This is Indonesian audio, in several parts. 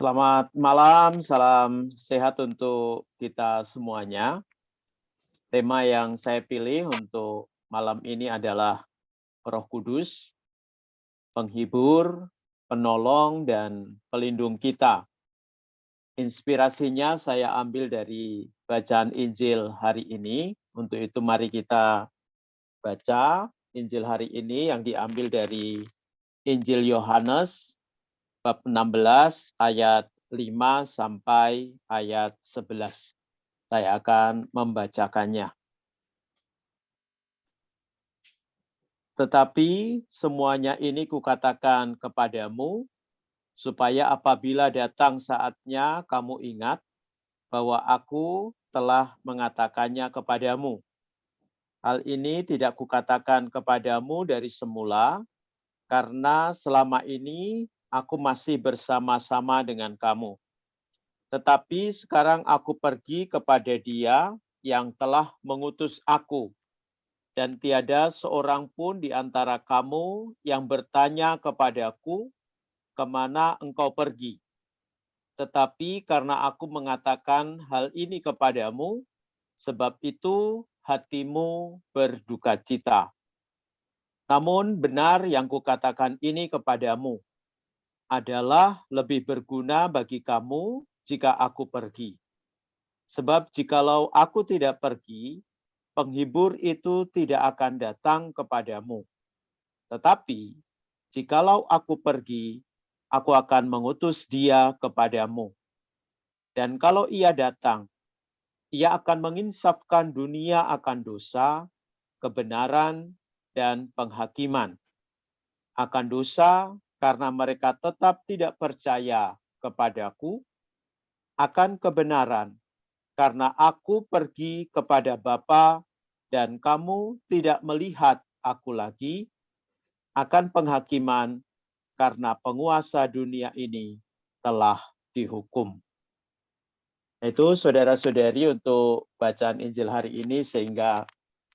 Selamat malam, salam sehat untuk kita semuanya. Tema yang saya pilih untuk malam ini adalah Roh Kudus, penghibur, penolong, dan pelindung kita. Inspirasinya saya ambil dari bacaan Injil hari ini. Untuk itu mari kita baca Injil hari ini yang diambil dari Injil Yohanes bab 16 ayat 5 sampai ayat 11. Saya akan membacakannya. Tetapi semuanya ini kukatakan kepadamu, supaya apabila datang saatnya kamu ingat bahwa aku telah mengatakannya kepadamu. Hal ini tidak kukatakan kepadamu dari semula, karena selama ini aku masih bersama-sama dengan kamu. Tetapi sekarang aku pergi kepada Dia yang telah mengutus aku, dan tiada seorang pun di antara kamu yang bertanya kepadaku, kemana engkau pergi? Tetapi karena aku mengatakan hal ini kepadamu, sebab itu hatimu berduka cita. Namun benar yang kukatakan ini kepadamu adalah lebih berguna bagi kamu jika aku pergi. Sebab jikalau aku tidak pergi, penghibur itu tidak akan datang kepadamu. Tetapi jikalau aku pergi, aku akan mengutus Dia kepadamu. Dan kalau Ia datang, Ia akan menginsafkan dunia akan dosa, kebenaran, dan penghakiman. Akan dosa karena mereka tetap tidak percaya kepadaku, akan kebenaran karena aku pergi kepada Bapa dan kamu tidak melihat aku lagi, akan penghakiman karena penguasa dunia ini telah dihukum. Itu saudara-saudari untuk bacaan Injil hari ini, sehingga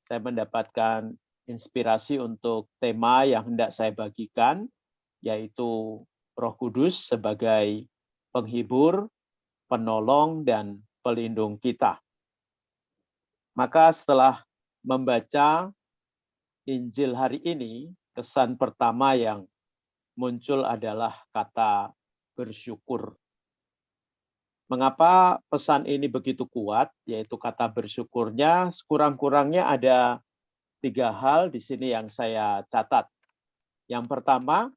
saya mendapatkan inspirasi untuk tema yang hendak saya bagikan, yaitu Roh Kudus sebagai penghibur, penolong, dan pelindung kita. Maka setelah membaca Injil hari ini, kesan pertama yang muncul adalah kata bersyukur. Mengapa pesan ini begitu kuat, yaitu kata bersyukurnya? Sekurang-kurangnya ada 3 hal di sini yang saya catat. Yang pertama,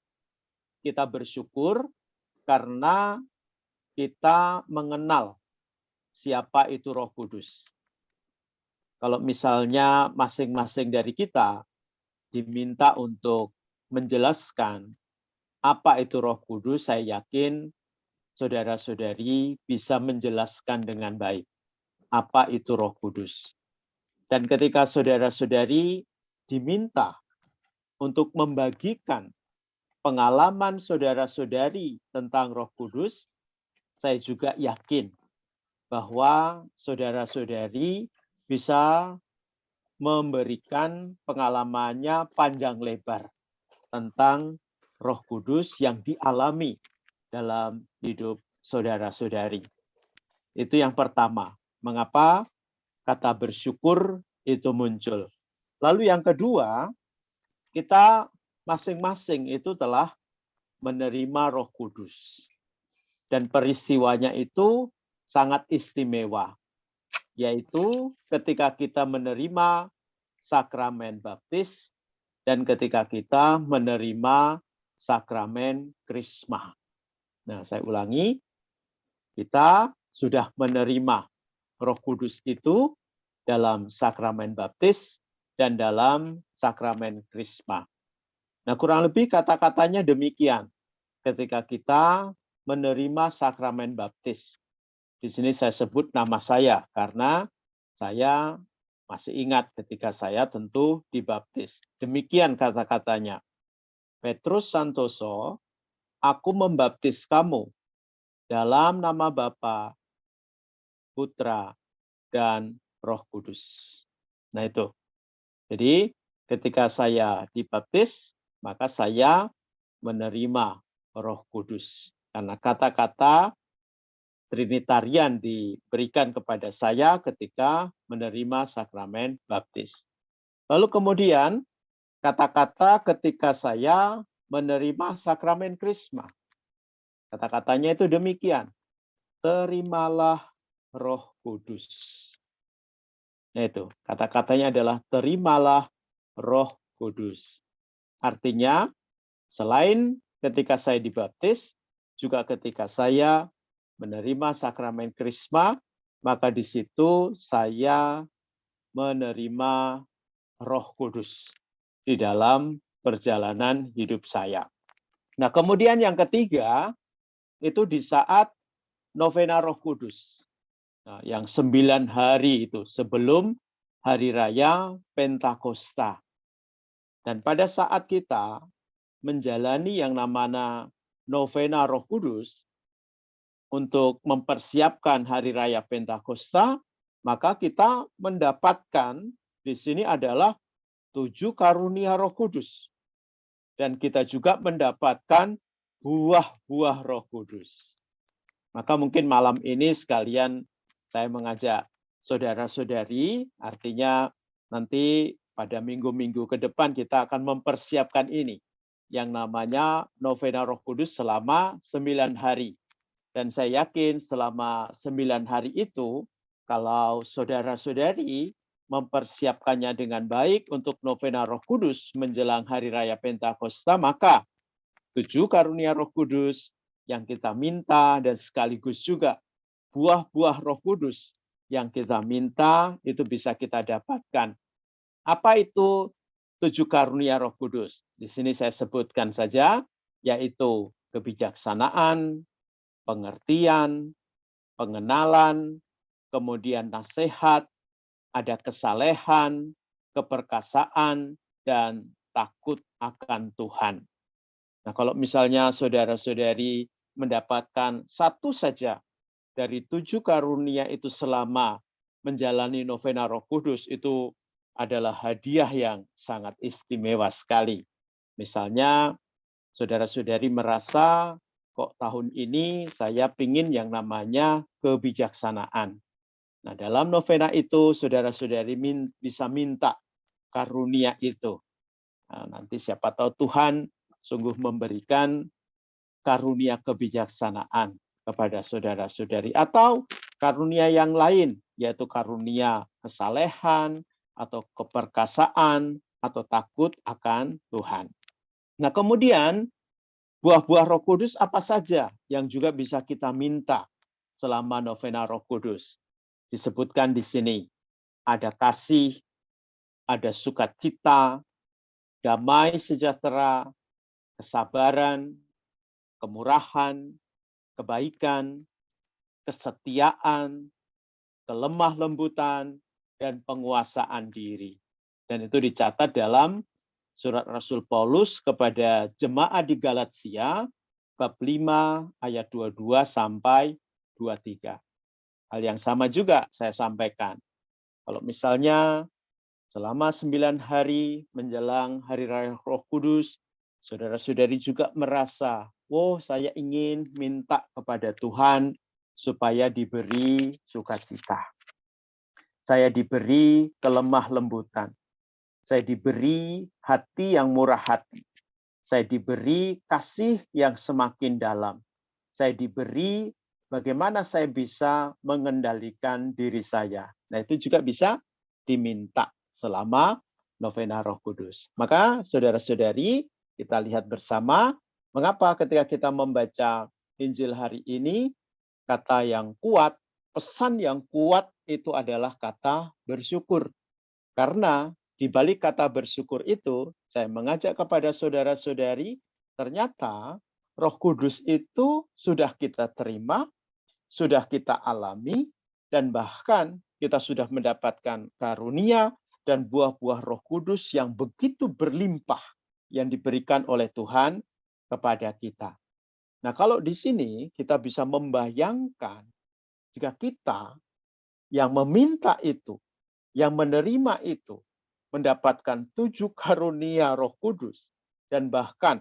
kita bersyukur karena kita mengenal siapa itu Roh Kudus. Kalau misalnya masing-masing dari kita diminta untuk menjelaskan apa itu Roh Kudus, saya yakin saudara-saudari bisa menjelaskan dengan baik apa itu Roh Kudus. Dan ketika saudara-saudari diminta untuk membagikan pengalaman saudara-saudari tentang Roh Kudus, saya juga yakin bahwa saudara-saudari bisa memberikan pengalamannya panjang lebar tentang Roh Kudus yang dialami dalam hidup saudara-saudari. Itu yang pertama. Mengapa kata bersyukur itu muncul? Lalu yang kedua, kita masing-masing itu telah menerima Roh Kudus. Dan peristiwanya itu sangat istimewa, yaitu ketika kita menerima sakramen baptis dan ketika kita menerima sakramen krisma. Nah, saya ulangi, kita sudah menerima Roh Kudus itu dalam sakramen baptis dan dalam sakramen krisma. Nah, kurang lebih kata-katanya demikian ketika kita menerima sakramen baptis. Di sini saya sebut nama saya karena saya masih ingat ketika saya tentu dibaptis. Demikian kata-katanya. Petrus Santoso, aku membaptis kamu dalam nama Bapa, Putra, dan Roh Kudus. Nah itu. Jadi ketika saya dibaptis, maka saya menerima Roh Kudus. Karena kata-kata Trinitarian diberikan kepada saya ketika menerima sakramen baptis. Lalu kemudian kata-kata ketika saya menerima sakramen Krisma. Kata-katanya itu demikian. Terimalah Roh Kudus. Itu kata-katanya adalah terimalah Roh Kudus. Artinya, selain ketika saya dibaptis, juga ketika saya menerima sakramen Krisma, maka di situ saya menerima Roh Kudus di dalam perjalanan hidup saya. Nah, kemudian yang ketiga, itu di saat novena Roh Kudus. Nah, yang 9 hari itu sebelum Hari Raya Pentakosta. Dan pada saat kita menjalani yang namanya novena Roh Kudus, untuk mempersiapkan Hari Raya Pentakosta, maka kita mendapatkan di sini adalah 7 karunia Roh Kudus. Dan kita juga mendapatkan buah-buah Roh Kudus. Maka mungkin malam ini sekalian saya mengajak saudara-saudari, artinya nanti pada minggu-minggu ke depan kita akan mempersiapkan ini, yang namanya novena Roh Kudus selama 9 hari. Dan saya yakin selama 9 hari itu, kalau saudara-saudari mempersiapkannya dengan baik untuk novena Roh Kudus menjelang Hari Raya Pentakosta, maka 7 karunia Roh Kudus yang kita minta dan sekaligus juga buah-buah Roh Kudus yang kita minta itu bisa kita dapatkan. Apa itu 7 karunia Roh Kudus? Di sini saya sebutkan saja, yaitu kebijaksanaan, pengertian, pengenalan, kemudian nasihat, ada kesalehan, keperkasaan, dan takut akan Tuhan. Nah, kalau misalnya saudara-saudari mendapatkan satu saja dari 7 karunia itu selama menjalani novena Roh Kudus, itu adalah hadiah yang sangat istimewa sekali. Misalnya, saudara-saudari merasa kok tahun ini saya ingin yang namanya kebijaksanaan. Nah, dalam novena itu saudara-saudari bisa minta karunia itu. Nah, nanti siapa tahu Tuhan sungguh memberikan karunia kebijaksanaan kepada saudara-saudari. Atau karunia yang lain, yaitu karunia kesalehan, atau keperkasaan, atau takut akan Tuhan. Nah, kemudian buah-buah Roh Kudus apa saja yang juga bisa kita minta selama novena Roh Kudus? Disebutkan di sini, ada kasih, ada sukacita, damai sejahtera, kesabaran, kemurahan, kebaikan, kesetiaan, kelemah lembutan, dan penguasaan diri. Dan itu dicatat dalam surat Rasul Paulus kepada jemaat di Galatia, bab 5 ayat 22 sampai 23. Hal yang sama juga saya sampaikan. Kalau misalnya selama 9 hari menjelang Hari Raya Roh Kudus, saudara-saudari juga merasa, oh saya ingin minta kepada Tuhan supaya diberi sukacita. Saya diberi kelemah lembutan. Saya diberi hati yang murah hati. Saya diberi kasih yang semakin dalam. Saya diberi bagaimana saya bisa mengendalikan diri saya. Nah, itu juga bisa diminta selama novena Roh Kudus. Maka saudara-saudari, kita lihat bersama mengapa ketika kita membaca Injil hari ini, kata yang kuat, pesan yang kuat itu adalah kata bersyukur. Karena di balik kata bersyukur itu, saya mengajak kepada saudara-saudari, ternyata Roh Kudus itu sudah kita terima, sudah kita alami, dan bahkan kita sudah mendapatkan karunia dan buah-buah Roh Kudus yang begitu berlimpah yang diberikan oleh Tuhan kepada kita. Nah, kalau di sini kita bisa membayangkan jika kita yang meminta itu, yang menerima itu, mendapatkan 7 karunia Roh Kudus, dan bahkan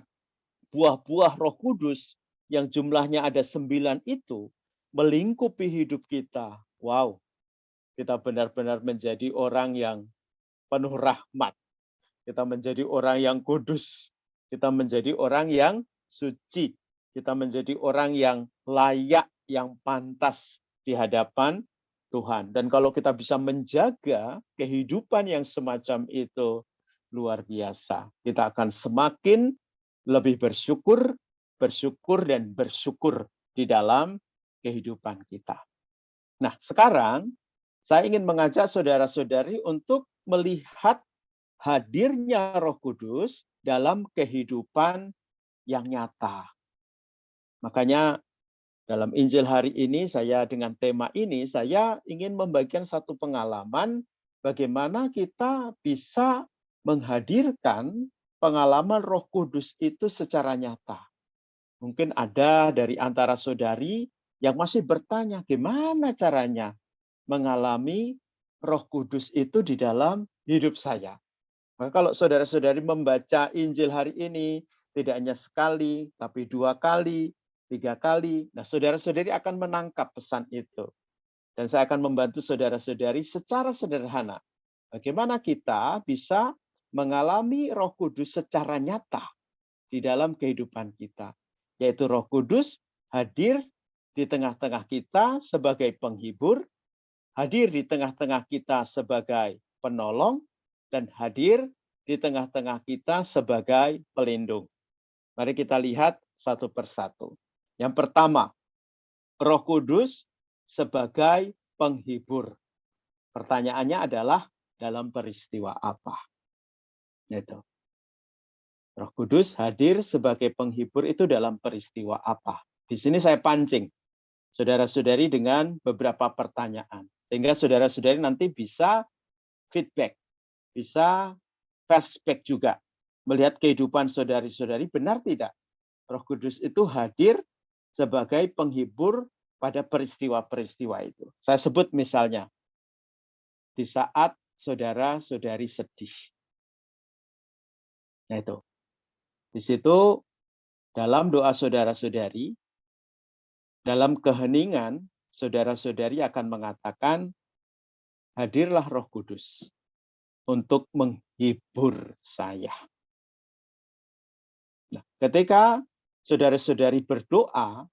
buah-buah Roh Kudus yang jumlahnya ada 9 itu melingkupi hidup kita. Wow, kita benar-benar menjadi orang yang penuh rahmat. Kita menjadi orang yang kudus. Kita menjadi orang yang suci. Kita menjadi orang yang layak, yang pantas di hadapan Tuhan. Dan kalau kita bisa menjaga kehidupan yang semacam itu, luar biasa. Kita akan semakin lebih bersyukur, dan bersyukur di dalam kehidupan kita. Nah, sekarang saya ingin mengajak saudara-saudari untuk melihat hadirnya Roh Kudus dalam kehidupan yang nyata. Makanya dalam Injil hari ini saya dengan tema ini saya ingin membagikan satu pengalaman bagaimana kita bisa menghadirkan pengalaman Roh Kudus itu secara nyata. Mungkin ada dari antara saudari yang masih bertanya gimana caranya mengalami Roh Kudus itu di dalam hidup saya. Maka kalau saudara-saudari membaca Injil hari ini, tidak hanya sekali, tapi 2 kali, 3 kali, nah saudara-saudari akan menangkap pesan itu. Dan saya akan membantu saudara-saudari secara sederhana. Bagaimana kita bisa mengalami Roh Kudus secara nyata di dalam kehidupan kita. Yaitu Roh Kudus hadir di tengah-tengah kita sebagai penghibur, hadir di tengah-tengah kita sebagai penolong, dan hadir di tengah-tengah kita sebagai pelindung. Mari kita lihat satu persatu. Yang pertama, Roh Kudus sebagai penghibur. Pertanyaannya adalah dalam peristiwa apa? Itu. Roh Kudus hadir sebagai penghibur itu dalam peristiwa apa? Di sini saya pancing saudara-saudari dengan beberapa pertanyaan. Sehingga saudara-saudari nanti bisa feedback, bisa flashback juga. Melihat kehidupan saudari-saudari benar tidak? Roh Kudus itu hadir sebagai penghibur pada peristiwa-peristiwa itu. Saya sebut misalnya, di saat saudara-saudari sedih. Nah itu. Di situ dalam doa saudara-saudari, dalam keheningan, saudara-saudari akan mengatakan, hadirlah Roh Kudus untuk menghibur saya. Nah, ketika saudara-saudari berdoa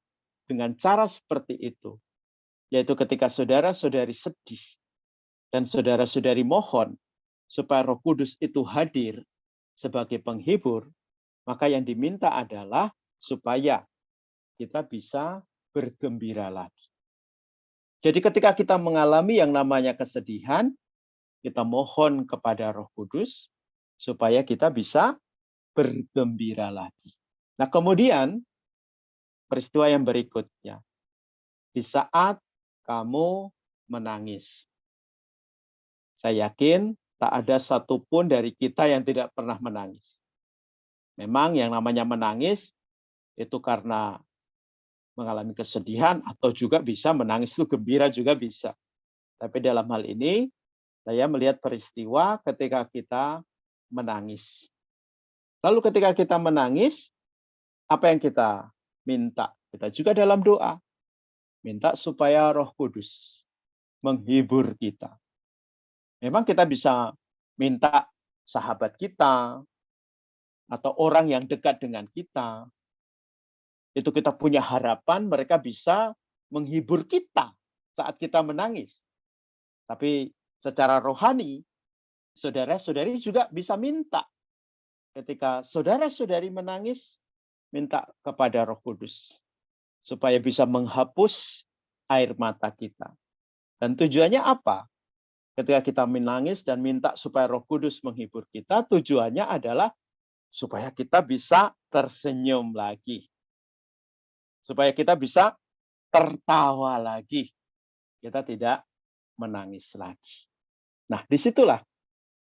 dengan cara seperti itu, yaitu ketika saudara-saudari sedih dan saudara-saudari mohon supaya Roh Kudus itu hadir sebagai penghibur, maka yang diminta adalah supaya kita bisa bergembira lagi. Jadi ketika kita mengalami yang namanya kesedihan, kita mohon kepada Roh Kudus supaya kita bisa bergembira lagi. Nah, kemudian peristiwa yang berikutnya. Di saat kamu menangis. Saya yakin tak ada satupun dari kita yang tidak pernah menangis. Memang yang namanya menangis itu karena mengalami kesedihan atau juga bisa menangis itu gembira juga bisa. Tapi dalam hal ini saya melihat peristiwa ketika kita menangis. Lalu ketika kita menangis, apa yang kita minta? Kita juga dalam doa. Minta supaya Roh Kudus menghibur kita. Memang kita bisa minta sahabat kita atau orang yang dekat dengan kita. Itu kita punya harapan mereka bisa menghibur kita saat kita menangis. Tapi secara rohani, saudara-saudari juga bisa minta. Ketika saudara-saudari menangis, minta kepada Roh Kudus. Supaya bisa menghapus air mata kita. Dan tujuannya apa? Ketika kita menangis dan minta supaya Roh Kudus menghibur kita, tujuannya adalah supaya kita bisa tersenyum lagi. Supaya kita bisa tertawa lagi. Kita tidak menangis lagi. Nah, disitulah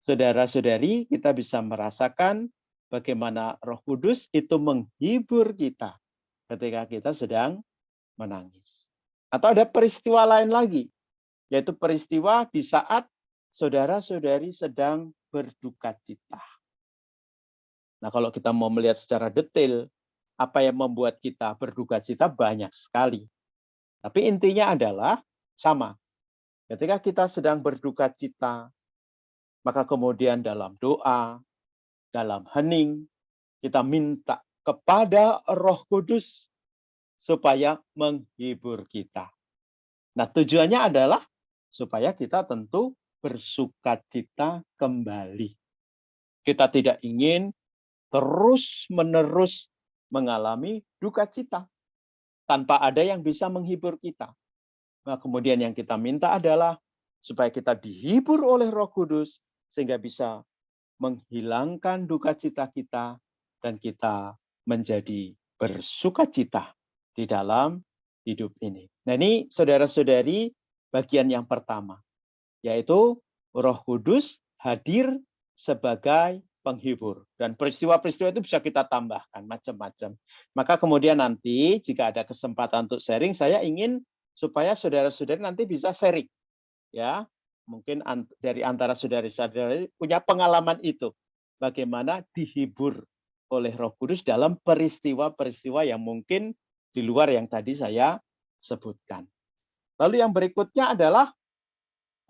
saudara-saudari kita bisa merasakan bagaimana Roh Kudus itu menghibur kita ketika kita sedang menangis. Atau ada peristiwa lain lagi, yaitu peristiwa di saat saudara-saudari sedang berduka cita. Nah, kalau kita mau melihat secara detail, apa yang membuat kita berduka cita banyak sekali. Tapi intinya adalah sama. Ketika kita sedang berduka cita, maka kemudian dalam doa, dalam hening, kita minta kepada Roh Kudus supaya menghibur kita. Nah, tujuannya adalah supaya kita tentu bersukacita kembali. Kita tidak ingin terus-menerus mengalami duka cita tanpa ada yang bisa menghibur kita. Nah, kemudian yang kita minta adalah supaya kita dihibur oleh Roh Kudus sehingga bisa menghilangkan duka cita kita dan kita menjadi bersukacita di dalam hidup ini. Nah, ini saudara-saudari bagian yang pertama, yaitu Roh Kudus hadir sebagai penghibur. Dan peristiwa-peristiwa itu bisa kita tambahkan macam-macam. Maka kemudian nanti jika ada kesempatan untuk sharing, saya ingin supaya saudara-saudari nanti bisa sharing. Ya, mungkin dari antara saudara-saudari punya pengalaman itu. Bagaimana dihibur oleh Roh Kudus dalam peristiwa-peristiwa yang mungkin di luar yang tadi saya sebutkan. Lalu yang berikutnya adalah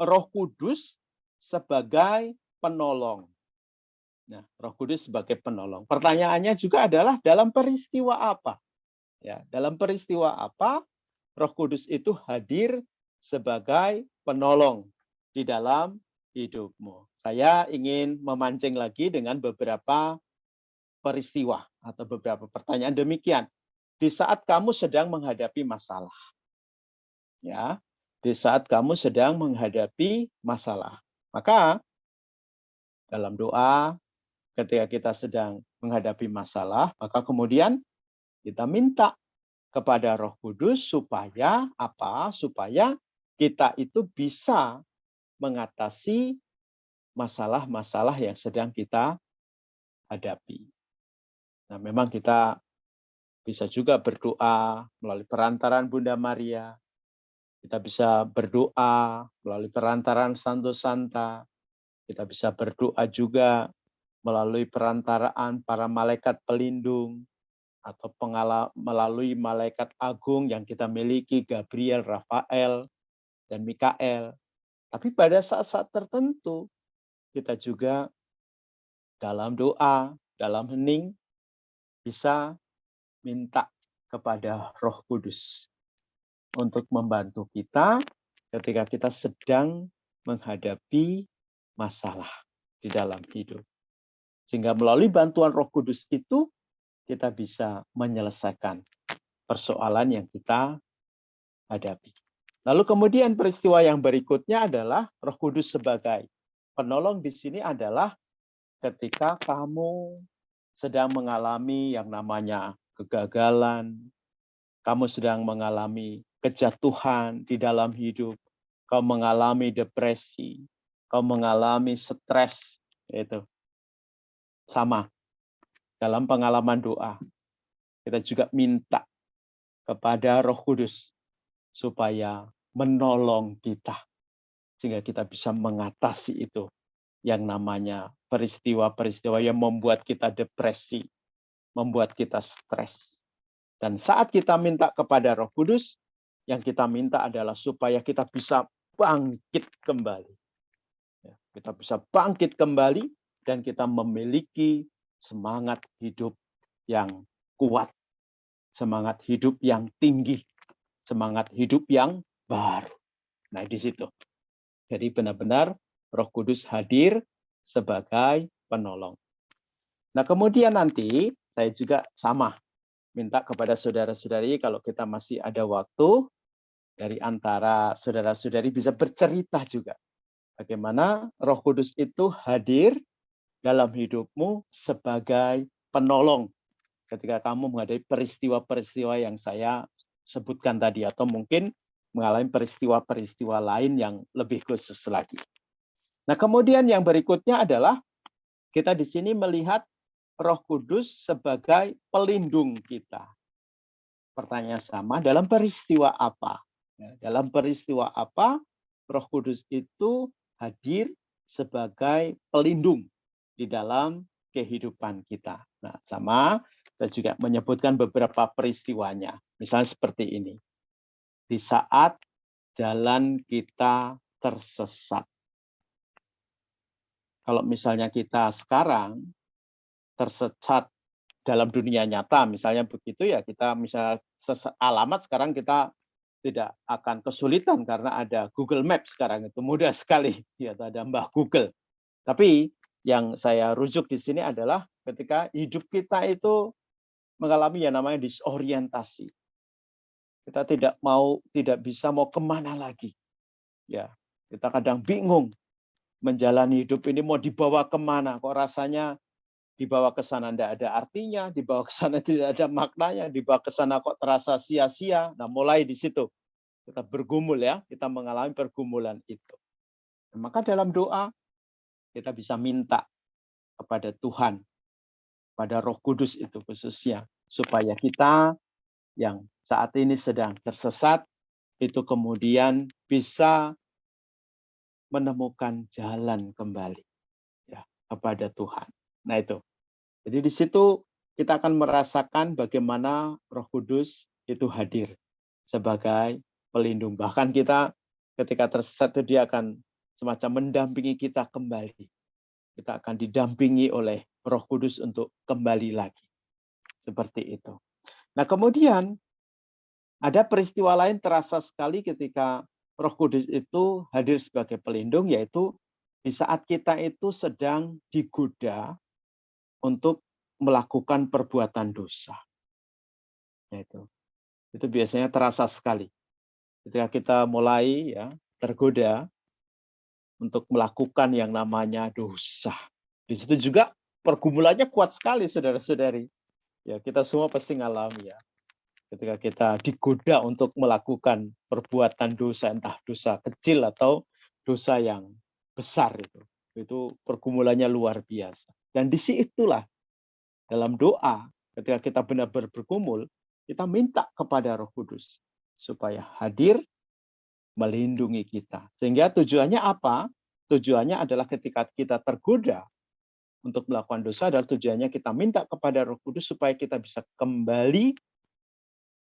Roh Kudus sebagai penolong. Nah, Roh Kudus sebagai penolong. Pertanyaannya juga adalah dalam peristiwa apa? Ya, dalam peristiwa apa Roh Kudus itu hadir sebagai penolong di dalam hidupmu? Saya ingin memancing lagi dengan beberapa peristiwa atau beberapa pertanyaan demikian. Di saat kamu sedang menghadapi masalah. Ya, di saat kamu sedang menghadapi masalah. Maka dalam doa ketika kita sedang menghadapi masalah, maka kemudian kita minta kepada Roh Kudus supaya apa? Supaya kita itu bisa mengatasi masalah-masalah yang sedang kita hadapi. Nah, memang kita bisa juga berdoa melalui perantaran Bunda Maria. Kita bisa berdoa melalui perantaran Santo Santa. Kita bisa berdoa juga melalui perantaraan para malaikat pelindung atau melalui malaikat agung yang kita miliki, Gabriel, Rafael, dan Mikael. Tapi pada saat-saat tertentu, kita juga dalam doa, dalam hening, bisa minta kepada Roh Kudus untuk membantu kita ketika kita sedang menghadapi masalah di dalam hidup. Sehingga melalui bantuan Roh Kudus itu, kita bisa menyelesaikan persoalan yang kita hadapi. Lalu kemudian peristiwa yang berikutnya adalah Roh Kudus sebagai penolong di sini adalah ketika kamu sedang mengalami yang namanya kegagalan, kamu sedang mengalami kejatuhan di dalam hidup, kamu mengalami depresi, kamu mengalami stres, itu sama. Dalam pengalaman doa, kita juga minta kepada Roh Kudus supaya menolong kita sehingga kita bisa mengatasi itu yang namanya peristiwa-peristiwa yang membuat kita depresi, membuat kita stres. Dan saat kita minta kepada Roh Kudus, yang kita minta adalah supaya kita bisa bangkit kembali. Kita bisa bangkit kembali dan kita memiliki semangat hidup yang kuat, semangat hidup yang tinggi, semangat hidup yang baru. Nah, di situ. Jadi benar-benar Roh Kudus hadir sebagai penolong. Nah, kemudian nanti saya juga sama minta kepada saudara-saudari kalau kita masih ada waktu dari antara saudara-saudari bisa bercerita juga bagaimana Roh Kudus itu hadir dalam hidupmu sebagai penolong ketika kamu menghadapi peristiwa-peristiwa yang saya sebutkan tadi atau mungkin mengalami peristiwa-peristiwa lain yang lebih khusus lagi. Nah, kemudian yang berikutnya adalah kita di sini melihat Roh Kudus sebagai pelindung kita. Pertanyaan sama, dalam peristiwa apa? Dalam peristiwa apa Roh Kudus itu hadir sebagai pelindung di dalam kehidupan kita. Nah, sama Saya juga menyebutkan beberapa peristiwanya. Misalnya seperti ini. Di saat jalan kita tersesat. Kalau misalnya kita sekarang tersesat dalam dunia nyata, misalnya begitu ya, kita misalnya alamat sekarang kita tidak akan kesulitan karena ada Google Maps sekarang, itu mudah sekali, ya ada Mbah Google. Tapi yang saya rujuk di sini adalah ketika hidup kita itu mengalami yang namanya disorientasi. Kita tidak bisa mau kemana lagi. Ya, kita kadang bingung menjalani hidup ini mau dibawa kemana. Kok rasanya dibawa ke sana tidak ada artinya, dibawa ke sana tidak ada maknanya, dibawa ke sana kok terasa sia-sia. Nah, mulai di situ kita bergumul ya, kita mengalami pergumulan itu. Nah, maka dalam doa kita bisa minta kepada Tuhan, pada Roh Kudus itu khususnya, supaya kita yang saat ini sedang tersesat itu kemudian bisa menemukan jalan kembali ya kepada Tuhan. Nah itu. Jadi di situ kita akan merasakan bagaimana Roh Kudus itu hadir sebagai pelindung. Bahkan kita ketika tersesat itu dia akan semacam mendampingi kita kembali. Kita akan didampingi oleh Roh Kudus untuk kembali lagi. Seperti itu. Nah, kemudian ada peristiwa lain terasa sekali ketika Roh Kudus itu hadir sebagai pelindung, yaitu di saat kita itu sedang digoda untuk melakukan perbuatan dosa. Itu biasanya terasa sekali. Ketika kita mulai ya tergoda untuk melakukan yang namanya dosa. Di situ juga pergumulannya kuat sekali, saudara-saudari. Ya, kita semua pasti ngalami ya. Ketika kita digoda untuk melakukan perbuatan dosa, entah dosa kecil atau dosa yang besar itu pergumulannya luar biasa. Dan di situlah dalam doa, ketika kita benar-benar bergumul, kita minta kepada Roh Kudus supaya hadir melindungi kita. Sehingga tujuannya apa? Tujuannya adalah ketika kita tergoda untuk melakukan dosa, adalah tujuannya kita minta kepada Roh Kudus supaya kita bisa kembali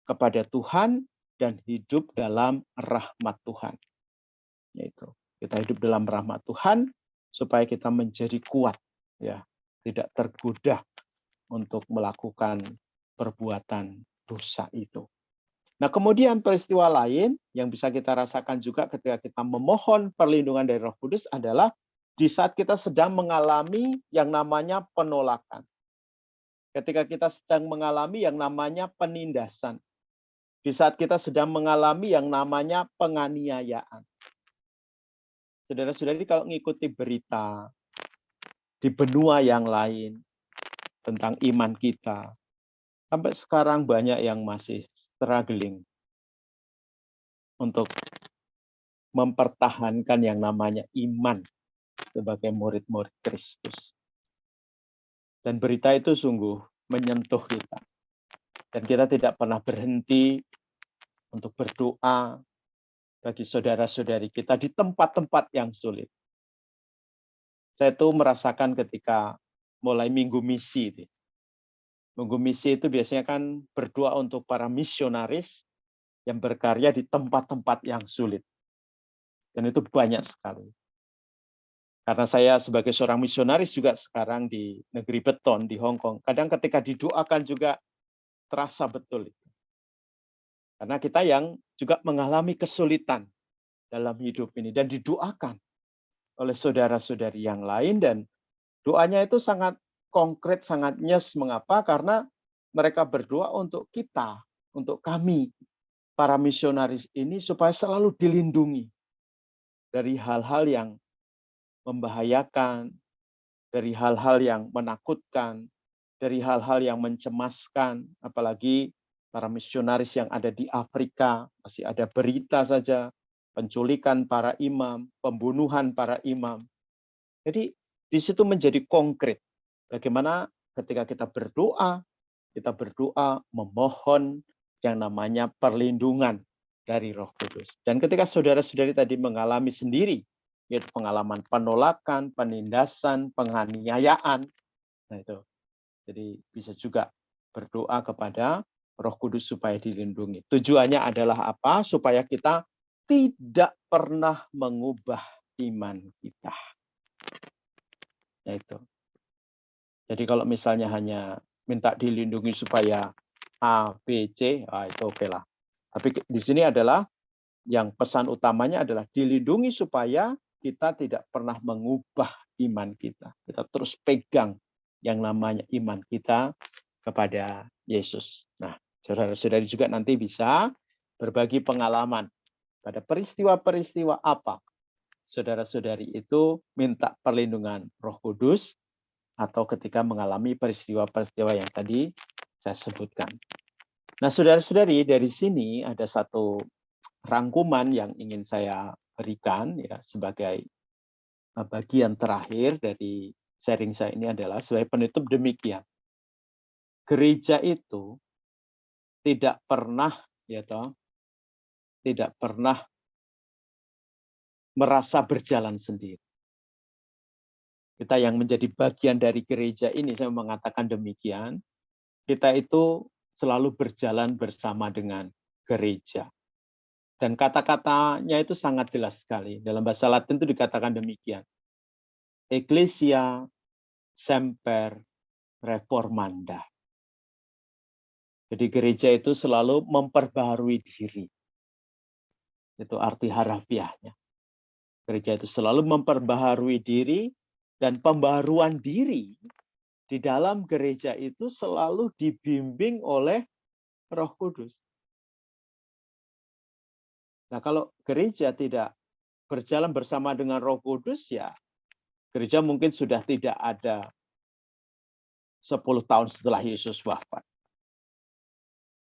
kepada Tuhan dan hidup dalam rahmat Tuhan. Yaitu kita hidup dalam rahmat Tuhan supaya kita menjadi kuat, ya, tidak tergoda untuk melakukan perbuatan dosa itu. Nah, kemudian peristiwa lain yang bisa kita rasakan juga ketika kita memohon perlindungan dari Roh Kudus adalah di saat kita sedang mengalami yang namanya penolakan. Ketika kita sedang mengalami yang namanya penindasan. Di saat kita sedang mengalami yang namanya penganiayaan. Saudara-saudari kalau mengikuti berita di benua yang lain tentang iman kita, sampai sekarang banyak yang masih struggling untuk mempertahankan yang namanya iman sebagai murid-murid Kristus. Dan berita itu sungguh menyentuh kita. Dan kita tidak pernah berhenti untuk berdoa bagi saudara-saudari kita di tempat-tempat yang sulit. Saya tuh merasakan ketika mulai minggu misi. Minggu misi itu biasanya kan berdoa untuk para misionaris yang berkarya di tempat-tempat yang sulit. Dan itu banyak sekali. Karena saya sebagai seorang misionaris juga sekarang di negeri beton di Hong Kong. Kadang ketika didoakan juga terasa betul. Karena kita yang juga mengalami kesulitan dalam hidup ini. Dan didoakan oleh saudara-saudari yang lain. Dan doanya itu sangat konkret, sangat nyes. Mengapa? Karena mereka berdoa untuk kita, untuk kami, para misionaris ini supaya selalu dilindungi dari hal-hal yang membahayakan, dari hal-hal yang menakutkan, dari hal-hal yang mencemaskan, apalagi para misionaris yang ada di Afrika, masih ada berita saja, penculikan para imam, pembunuhan para imam. Jadi di situ menjadi konkret. Bagaimana ketika kita berdoa memohon yang namanya perlindungan dari Roh Kudus. Dan ketika saudara-saudari tadi mengalami sendiri, yaitu pengalaman penolakan, penindasan, penganiayaan, nah itu. Jadi bisa juga berdoa kepada Roh Kudus supaya dilindungi. Tujuannya adalah apa? Supaya kita tidak pernah mengubah iman kita. Itu. Jadi kalau misalnya hanya minta dilindungi supaya A, B, C, itu oke lah. Tapi di sini adalah yang pesan utamanya adalah dilindungi supaya kita tidak pernah mengubah iman kita. Kita terus pegang yang namanya iman kita kepada Yesus. Nah, saudara-saudari juga nanti bisa berbagi pengalaman pada peristiwa-peristiwa apa saudara-saudari itu minta perlindungan Roh Kudus atau ketika mengalami peristiwa-peristiwa yang tadi saya sebutkan. Nah, saudara-saudari, dari sini ada satu rangkuman yang ingin saya berikan ya sebagai bagian terakhir dari sharing saya ini adalah sebagai penutup demikian. Gereja itu tidak pernah tidak pernah merasa berjalan sendiri. Kita yang menjadi bagian dari gereja ini, saya mengatakan demikian, kita itu selalu berjalan bersama dengan gereja. Dan kata-katanya itu sangat jelas sekali. Dalam bahasa Latin itu dikatakan demikian. Ecclesia semper reformanda. Jadi gereja itu selalu memperbaharui diri. Itu arti harafiahnya. Gereja itu selalu memperbaharui diri, dan pembaharuan diri di dalam gereja itu selalu dibimbing oleh Roh Kudus. Nah, kalau gereja tidak berjalan bersama dengan Roh Kudus, ya gereja mungkin sudah tidak ada 10 tahun setelah Yesus wafat.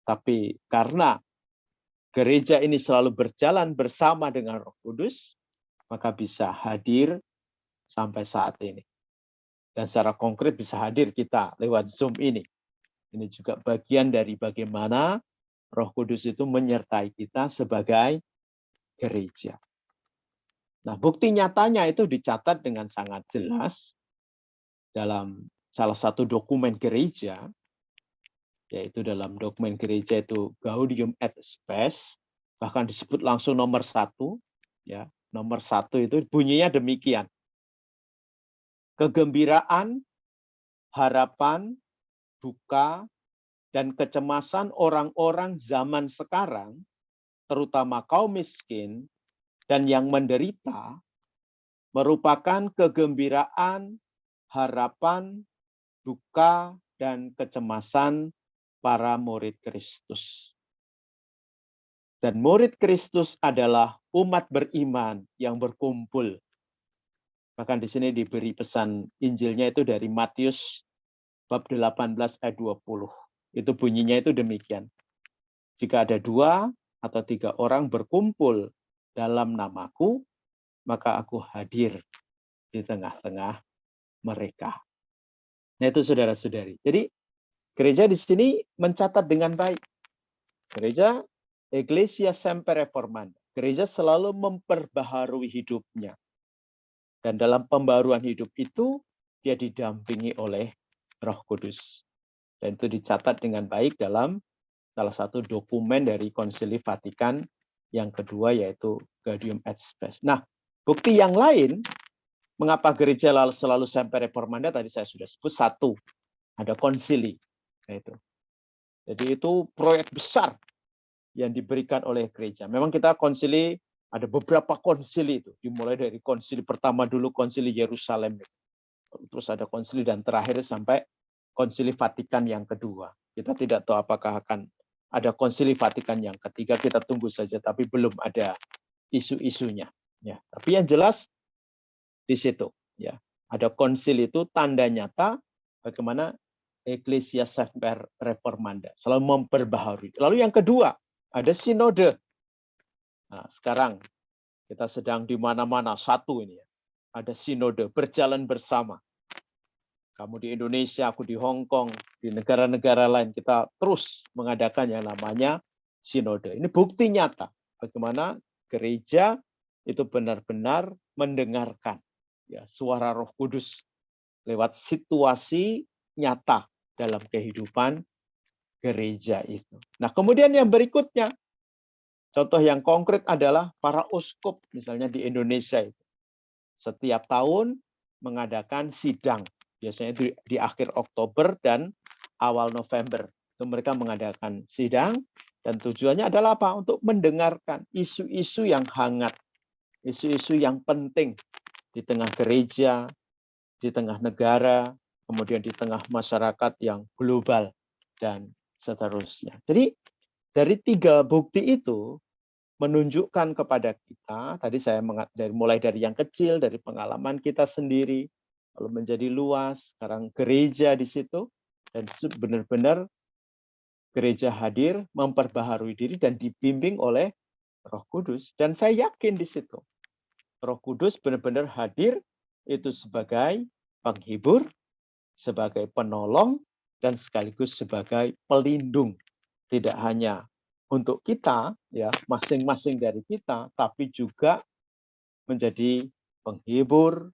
Tapi karena gereja ini selalu berjalan bersama dengan Roh Kudus, maka bisa hadir sampai saat ini. Dan secara konkret bisa hadir kita lewat Zoom ini. Ini juga bagian dari bagaimana Roh Kudus itu menyertai kita sebagai gereja. Nah, bukti nyatanya itu dicatat dengan sangat jelas dalam salah satu dokumen gereja, yaitu dalam dokumen gereja itu Gaudium et Spes, bahkan disebut langsung nomor 1, ya, nomor 1 itu bunyinya demikian. Kegembiraan, harapan, duka, dan kecemasan orang-orang zaman sekarang, terutama kaum miskin dan yang menderita, merupakan kegembiraan, harapan, duka, dan kecemasan para murid Kristus. Dan murid Kristus adalah umat beriman yang berkumpul. Bahkan di sini diberi pesan Injilnya itu dari Matius bab 18 ayat 20. Itu bunyinya itu demikian. Jika ada 2 atau 3 orang berkumpul dalam namaku, maka aku hadir di tengah-tengah mereka. Nah, itu saudara-saudari. Jadi gereja di sini mencatat dengan baik. Gereja Ecclesia semper reformanda. Gereja selalu memperbaharui hidupnya. Dan dalam pembaruan hidup itu, dia didampingi oleh Roh Kudus. Dan itu dicatat dengan baik dalam salah satu dokumen dari Konsili Vatikan yang kedua, yaitu Gaudium et Spes. Nah, bukti yang lain, mengapa gereja selalu semper reformanda, tadi saya sudah sebut, 1, ada konsili. Itu. Jadi itu proyek besar yang diberikan oleh gereja. Memang kita konsili, ada beberapa konsili itu. Dimulai dari konsili pertama dulu, konsili Yerusalem. Terus ada konsili dan terakhir sampai konsili Vatikan yang kedua. Kita tidak tahu apakah akan ada konsili Vatikan yang ketiga, kita tunggu saja. Tapi belum ada isu-isunya. Ya, tapi yang jelas di situ. Ya, ada konsili itu tanda nyata bagaimana Ecclesia semper reformanda, selalu memperbaharui. Lalu yang kedua, ada sinode. Nah, sekarang kita sedang di mana-mana, satu ini ya. Ada sinode, berjalan bersama. Kamu di Indonesia, aku di Hong Kong, di negara-negara lain, kita terus mengadakan yang namanya sinode. Ini bukti nyata bagaimana gereja itu benar-benar mendengarkan ya suara Roh Kudus lewat situasi nyata dalam kehidupan gereja itu. Nah, kemudian yang berikutnya, contoh yang konkret adalah para uskup, misalnya di Indonesia itu. Setiap tahun mengadakan sidang, biasanya di akhir Oktober dan awal November. Itu mereka mengadakan sidang, dan tujuannya adalah apa? Untuk mendengarkan isu-isu yang hangat, isu-isu yang penting di tengah gereja, di tengah negara, kemudian di tengah masyarakat yang global, dan seterusnya. Jadi dari 3 bukti itu menunjukkan kepada kita, tadi saya mulai dari yang kecil, dari pengalaman kita sendiri, lalu menjadi luas, sekarang gereja di situ, dan itu benar-benar gereja hadir, memperbaharui diri, dan dibimbing oleh Roh Kudus. Dan saya yakin di situ, Roh Kudus benar-benar hadir itu sebagai penghibur, sebagai penolong, dan sekaligus sebagai pelindung. Tidak hanya untuk kita, ya masing-masing dari kita, tapi juga menjadi penghibur,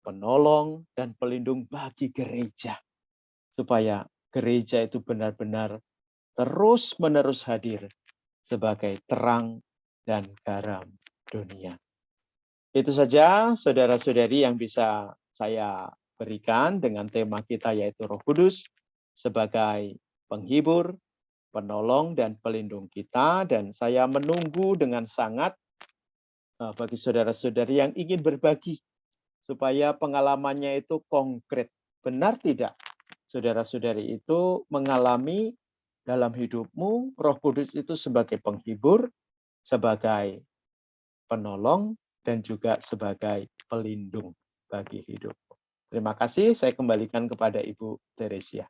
penolong, dan pelindung bagi gereja. Supaya gereja itu benar-benar terus-menerus hadir sebagai terang dan garam dunia. Itu saja, saudara-saudari, yang bisa saya berikan dengan tema kita, yaitu Roh Kudus sebagai penghibur, penolong, dan pelindung kita. Dan saya menunggu dengan sangat bagi saudara-saudari yang ingin berbagi, supaya pengalamannya itu konkret. Benar tidak, saudara-saudari itu mengalami dalam hidupmu Roh Kudus itu sebagai penghibur, sebagai penolong, dan juga sebagai pelindung bagi hidup. Terima kasih, saya kembalikan kepada Ibu Teresia.